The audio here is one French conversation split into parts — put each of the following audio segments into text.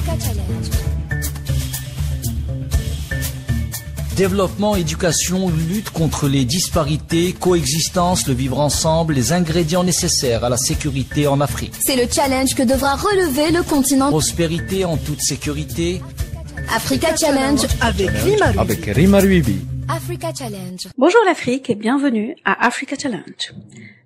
Africa Challenge. Développement, éducation, lutte contre les disparités, coexistence, le vivre ensemble, les ingrédients nécessaires à la sécurité en Afrique. C'est le challenge que devra relever le continent. Prospérité en toute sécurité. Africa Challenge avec Rima Ruibi. Avec Rima Ruibi. Africa Challenge. Bonjour l'Afrique et bienvenue à Africa Challenge.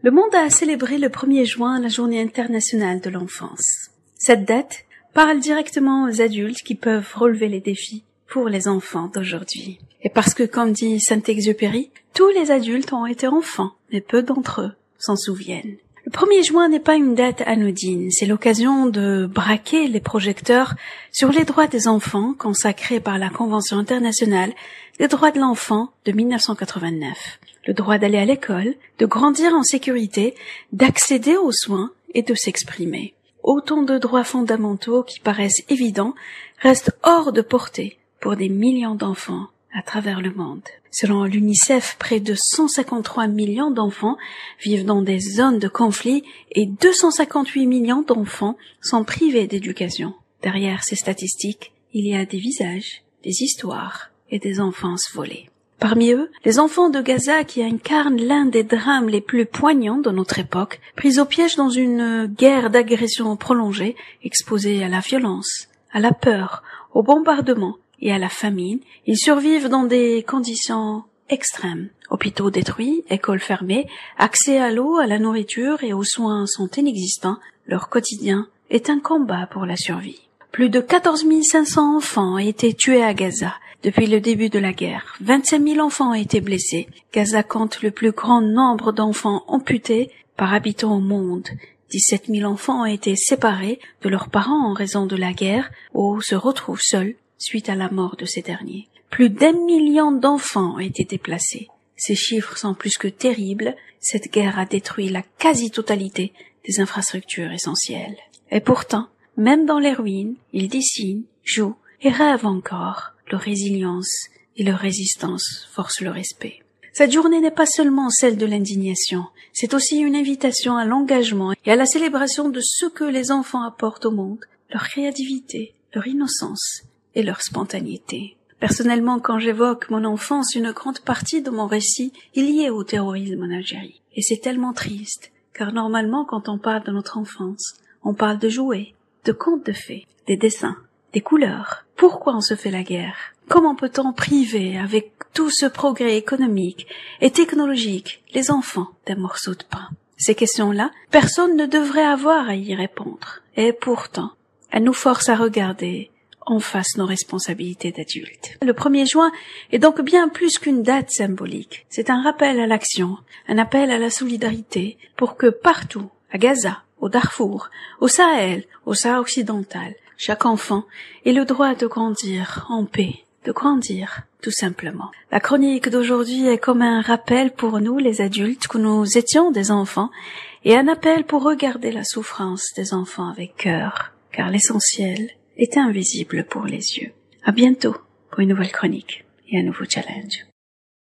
Le monde a célébré le 1er juin la journée internationale de l'enfance. Cette date parle directement aux adultes qui peuvent relever les défis pour les enfants d'aujourd'hui. Et parce que, comme dit Saint-Exupéry, tous les adultes ont été enfants, mais peu d'entre eux s'en souviennent. Le 1er juin n'est pas une date anodine, c'est l'occasion de braquer les projecteurs sur les droits des enfants consacrés par la Convention internationale des droits de l'enfant de 1989. Le droit d'aller à l'école, de grandir en sécurité, d'accéder aux soins et de s'exprimer. Autant de droits fondamentaux qui paraissent évidents restent hors de portée pour des millions d'enfants à travers le monde. Selon l'UNICEF, près de 153 millions d'enfants vivent dans des zones de conflit et 258 millions d'enfants sont privés d'éducation. Derrière ces statistiques, il y a des visages, des histoires et des enfances volées. Parmi eux, les enfants de Gaza qui incarnent l'un des drames les plus poignants de notre époque, pris au piège dans une guerre d'agression prolongée, exposés à la violence, à la peur, au bombardement et à la famine, ils survivent dans des conditions extrêmes. Hôpitaux détruits, écoles fermées, accès à l'eau, à la nourriture et aux soins sont inexistants. Leur quotidien est un combat pour la survie. Plus de 14 500 enfants ont été tués à Gaza depuis le début de la guerre. 25 000 enfants ont été blessés. Gaza compte le plus grand nombre d'enfants amputés par habitant au monde. 17 000 enfants ont été séparés de leurs parents en raison de la guerre ou se retrouvent seuls suite à la mort de ces derniers. Plus d'1 million d'enfants ont été déplacés. Ces chiffres sont plus que terribles. Cette guerre a détruit la quasi-totalité des infrastructures essentielles. Et pourtant, même dans les ruines, ils dessinent, jouent et rêvent encore. Leur résilience et leur résistance forcent le respect. Cette journée n'est pas seulement celle de l'indignation, c'est aussi une invitation à l'engagement et à la célébration de ce que les enfants apportent au monde, leur créativité, leur innocence et leur spontanéité. Personnellement, quand j'évoque mon enfance, une grande partie de mon récit est liée au terrorisme en Algérie. Et c'est tellement triste, car normalement, quand on parle de notre enfance, on parle de jouets, de contes de fées, des dessins, des couleurs. Pourquoi on se fait la guerre? Comment peut-on priver, avec tout ce progrès économique et technologique, les enfants d'un morceau de pain? Ces questions-là, personne ne devrait avoir à y répondre. Et pourtant, elles nous forcent à regarder en face nos responsabilités d'adultes. Le 1er juin est donc bien plus qu'une date symbolique. C'est un rappel à l'action, un appel à la solidarité pour que partout, à Gaza, au Darfour, au Sahel, au Sahara occidental, chaque enfant ait le droit de grandir en paix, de grandir tout simplement. La chronique d'aujourd'hui est comme un rappel pour nous, les adultes, que nous étions des enfants, et un appel pour regarder la souffrance des enfants avec cœur, car l'essentiel est invisible pour les yeux. À bientôt pour une nouvelle chronique et un nouveau challenge.